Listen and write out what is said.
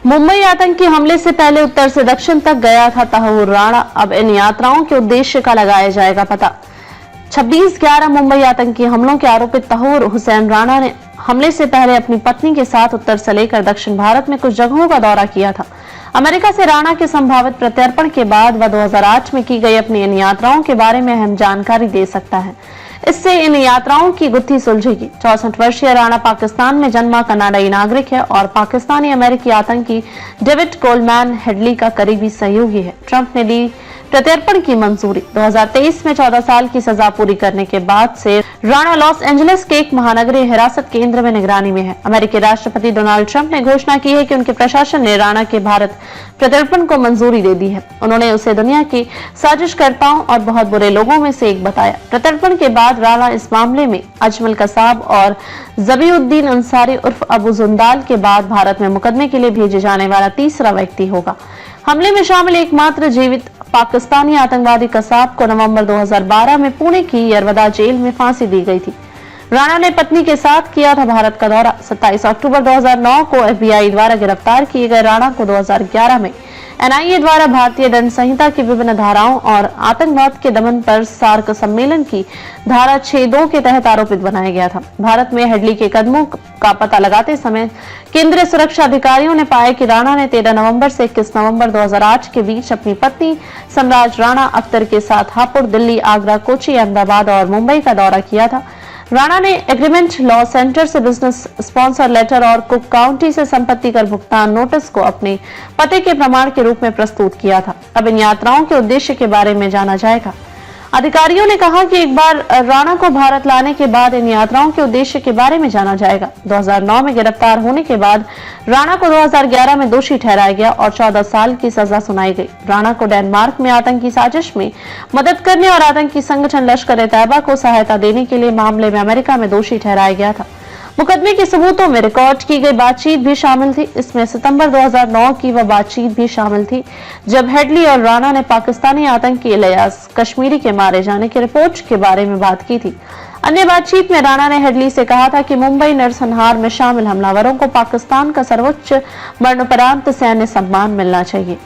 मुंबई आतंकी हमले से पहले उत्तर से दक्षिण तक गया था तहव्वुर राणा। अब इन यात्राओं के उद्देश्य का लगाया जाएगा पता। 26/11 मुंबई आतंकी हमलों के आरोपित तहव्वुर हुसैन राणा ने हमले से पहले अपनी पत्नी के साथ उत्तर से लेकर दक्षिण भारत में कुछ जगहों का दौरा किया था। अमेरिका से राणा के संभावित प्रत्यर्पण के बाद वह 2008 में की गई अपनी इन यात्राओं के बारे में अहम जानकारी दे सकता है। इससे इन यात्राओं की गुत्थी सुलझेगी। 64 वर्षीय राणा पाकिस्तान में जन्मा कनाडाई नागरिक है और पाकिस्तानी अमेरिकी आतंकी डेविड कोलमैन हेडली का करीबी सहयोगी है। ट्रंप ने दी प्रत्यर्पण की मंजूरी। 2023 में 14 साल की सजा पूरी करने के बाद से राणा लॉस एंजलिस के एक महानगरीय हिरासत केंद्र में निगरानी में है। अमेरिकी राष्ट्रपति डोनाल्ड ट्रंप ने घोषणा की है कि उनके प्रशासन ने राणा के भारत प्रत्यर्पण को मंजूरी दे दी है। उन्होंने उसे दुनिया की साजिशकर्ताओं और बहुत बुरे लोगों में से एक बताया। प्रत्यर्पण के बाद राणा इस मामले में अजमल कसाब और जबीउद्दीन अंसारी उर्फ अबू जुंदाल के बाद भारत में मुकदमे के लिए भेजे जाने वाला तीसरा व्यक्ति होगा। हमले में शामिल एकमात्र जीवित पाकिस्तानी आतंकवादी कसाब को नवंबर 2012 में पुणे की यरवदा जेल में फांसी दी गई थी। राणा ने पत्नी के साथ किया था भारत का दौरा। 27 अक्टूबर 2009 को FBI द्वारा गिरफ्तार किए गए राणा को 2011 में NIA द्वारा भारतीय दंड संहिता की विभिन्न धाराओं और आतंकवाद के दमन पर सार्क सम्मेलन की धारा 6(2) के तहत आरोपित बनाया गया था। भारत में हेडली के कदमों का पता लगाते समय केंद्रीय सुरक्षा अधिकारियों ने पाया कि राणा ने 13 नवंबर से 21 नवंबर 2008 के बीच अपनी पत्नी सम्राज राणा अख्तर के साथ हापुड़, दिल्ली, आगरा, कोची, अहमदाबाद और मुंबई का दौरा किया था। राणा ने एग्रीमेंट लॉ सेंटर से बिजनेस स्पॉन्सर लेटर और कुक काउंटी से संपत्ति कर भुगतान नोटिस को अपने पते के प्रमाण के रूप में प्रस्तुत किया था। अब इन यात्राओं के उद्देश्य के बारे में जाना जाएगा। अधिकारियों ने कहा कि एक बार राणा को भारत लाने के बाद इन यात्राओं के उद्देश्य के बारे में जाना जाएगा। 2009 में गिरफ्तार होने के बाद राणा को 2011 में दोषी ठहराया गया और 14 साल की सजा सुनाई गई। राणा को डेनमार्क में आतंकी साजिश में मदद करने और आतंकी संगठन लश्कर-ए-तैयबा को सहायता देने के लिए मामले में अमेरिका में दोषी ठहराया गया था। मुकदमे के सबूतों में रिकॉर्ड की गई बातचीत भी शामिल थी। इसमें सितंबर 2009 की वह बातचीत भी शामिल थी जब हेडली और राणा ने पाकिस्तानी आतंकी इलियास कश्मीरी के मारे जाने की रिपोर्ट के बारे में बात की थी। अन्य बातचीत में राणा ने हेडली से कहा था कि मुंबई नरसंहार में शामिल हमलावरों को पाकिस्तान का सर्वोच्च मरणोपरांत सैन्य सम्मान मिलना चाहिए।